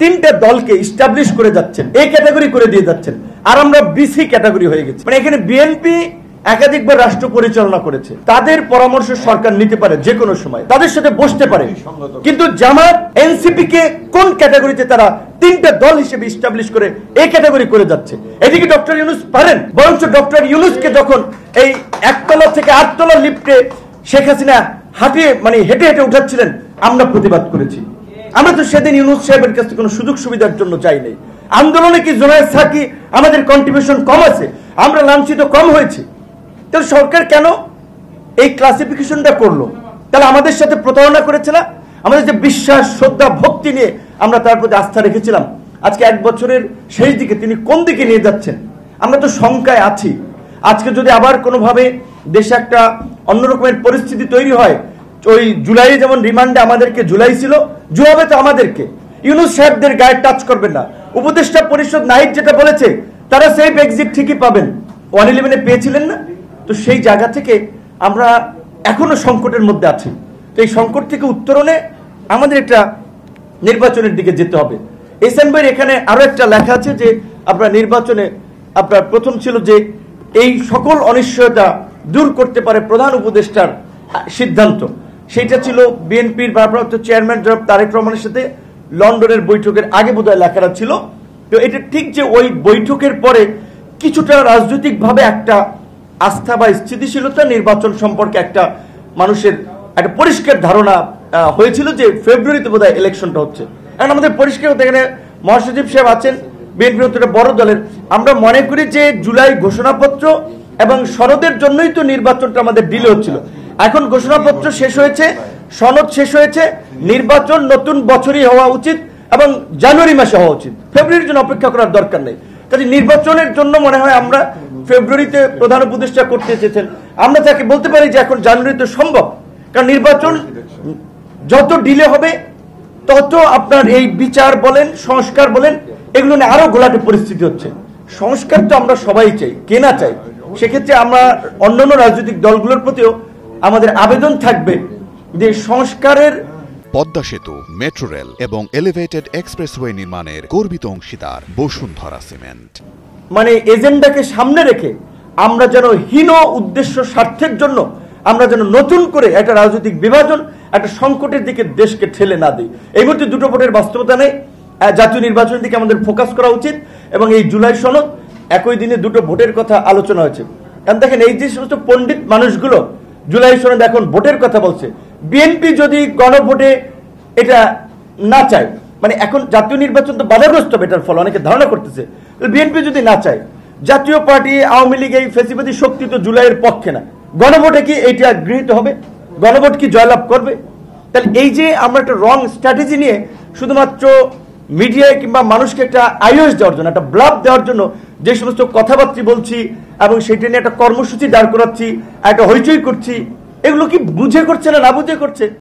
তিনটে দলকে এস্টাবলিশ করে যাচ্ছেন, এই ক্যাটাগরি করে দিয়ে যাচ্ছেন, আর আমরা বিসি ক্যাটাগরি হয়ে গেছি। মানে এখানে বিএনপি একাধিকবার রাষ্ট্র পরিচালনা করেছে, তাদের পরামর্শ সরকার নিতে পারে যে কোনো সময়, তাদের সাথে বসতে পারে, কিন্তু জামাত এনসিপি কে কোন ক্যাটাগরিতে তারা তিনটা দল হিসেবে এস্টাবলিশ করে এই ক্যাটাগরি করে যাচ্ছে? এদিকে ডক্টর ইউনূস পারেন, বরঞ্চ ডক্টর ইউনূসকে যখন এই একতলা থেকে আটতলা লিফটে শেখ হাসিনা হেঁটে হেঁটে উঠাচ্ছিলেন, আমরা প্রতিবাদ করেছি। আমরা তো সেদিন ইউনূস সাহেবের কাছে কোনো সুযোগ সুবিধার জন্য চাই নাই। আন্দোলনে কি জোনায়েদ সাকি আমাদের কন্ট্রিবিউশন কম আছে? আমরা লাঞ্ছিত কম হয়েছি? তাহলে সরকার কেন এই ক্লাসিফিকেশনটা করলো? তাহলে আমাদের সাথে প্রতারণা করেছে না? আমাদের যে বিশ্বাস, শ্রদ্ধা, ভক্তি নিয়ে আমরা তার প্রতি আস্থা রেখেছিলাম, আজকে 1 বছরের শেষ দিকে তিনি কোন দিকে নিয়ে যাচ্ছেন? আমরা তো শঙ্কায় আছি। আজকে যদি আবার কোনোভাবে দেশে একটা অন্যরকমের পরিস্থিতি তৈরি হয়, ওই জুলাইয়ে যেমন রিমান্ডে আমাদেরকে ঝুলাইছিল, জুয়াবে তো আমাদেরকে। ইউনূস সাহেবদের গায়ে টাচ করবেন না। উপদেষ্টা পরিষদ নাহিদ যেটা বলেছে, তারা সেফ এক্সিট ঠিকই পাবেন, 111-এ পেয়েছিলেন না? তো সেই জায়গা থেকে আমরা এখনো সংকটের মধ্যে আছি। তো এই সংকট থেকে উত্তরণে আমাদের একটা নির্বাচনের দিকে যেতে হবে। এসএন ভাইয়ের এখানে আরো একটা লেখা আছে যে আপনার নির্বাচনে আপনার প্রথম ছিল যে এই সকল অনিশ্চয়তা দূর করতে পারে প্রধান উপদেষ্টার সিদ্ধান্ত। সেটা ছিল বিএনপির ভারপ্রাপ্ত চেয়ারম্যান জনাব তারেক রহমানের সাথে লন্ডনের বৈঠকের আগে বোধহয় লেখাটা ছিল। তো এটা ঠিক যে ওই বৈঠকের পরে কিছুটা রাজনৈতিকভাবে একটা আস্থা বা স্থিতিশীলতা নির্বাচন সম্পর্কে একটা মানুষের একটা পরিষ্কার ধারণা হয়েছিল যে ফেব্রুয়ারিতে বোধহয় ইলেকশনটা হচ্ছে। এখন আমাদের পরিষ্কার হতে এখানে মহাসচিব সাহেব আছেন, বিএনপির একটা বড় দলের, আমরা মনে করি যে জুলাই ঘোষণাপত্র এবং সনদের জন্যই তো নির্বাচনটা আমাদের ডিলে হচ্ছিল। এখন ঘোষণাপত্র শেষ হয়েছে, সনদ শেষ হয়েছে, নির্বাচন নতুন বছরই হওয়া উচিত এবং জানুয়ারি মাসে হওয়া উচিত, ফেব্রুয়ারির জন্য অপেক্ষা করার দরকার নেই। কাজে নির্বাচনের জন্য মনে হয় আমরা ফেব্রুয়ারিতে প্রধান উপদেষ্টা করতে চেয়েছেন, আমরা তাকে বলতে পারি যে এখন জানুয়ারিতে সম্ভব, কারণ নির্বাচন যত ডিলে হবে তত আপনার এই বিচার বলেন, সংস্কার বলেন, এগুলো নিয়ে আরো ঘোলাটে পরিস্থিতি হচ্ছে। সংস্কার তো আমরা সবাই চাই, কে না চাই? সেক্ষেত্রে আমরা অন্যান্য রাজনৈতিক দলগুলোর প্রতিও আমাদের আবেদন থাকবে যে সংস্কারের পদ্মা সেতু, মেট্রো রেল এবং এলিভেটেড এক্সপ্রেসওয়ে নির্মাণের গর্বিত অংশীদার বসুন্ধরা সিমেন্ট। এজেন্ডাকে সামনে রেখে আমরা যেন হীন উদ্দেশ্য স্বার্থের জন্য আমরা যেন নতুন করে একটা রাজনৈতিক বিভাজন, একটা সংকটের দিকে দেশকে ঠেলে না দিই। এই মুহূর্তে দুটো ভোটের বাস্তবতা নেই, জাতীয় নির্বাচনের দিকে আমাদের ফোকাস করা উচিত। এবং এই জুলাই সনদ একই দিনে দুটো ভোটের কথা আলোচনা হয়েছে। কারণ দেখেন, এই যে সমস্ত পণ্ডিত মানুষগুলো জুলাই সনদ এখন ভোটের কথা বলছে, বিএনপি যদি গণভোটে এটা না চায়, এখন জাতীয় নির্বাচন তো বাধাগ্রস্ত হবে, এটার ফলে অনেকে ধারণা করতেছে, বিএনপি যদি না চায়, জাতীয় পার্টি, আওয়ামী লীগ, এই ফ্যাসিবাদী শক্তি তো জুলাইয়ের পক্ষে না, গণভোটে কি এইটা গৃহীত হবে? গণভোট কি জয়লাভ করবে? তাহলে এই যে আমরা একটা রং স্ট্র্যাটেজি নিয়ে শুধুমাত্র মিডিয়ায় কিংবা মানুষকে একটা আইওএস দেওয়ার জন্য, একটা ব্লাফ দেওয়ার জন্য যে সমস্ত কথাবার্তা বলছি এবং সেটা নিয়ে একটা কর্মসূচি দাঁড় করাচ্ছি, একটা হইচই করছি, এগুলো কি বুঝে করছে না বুঝে করছে?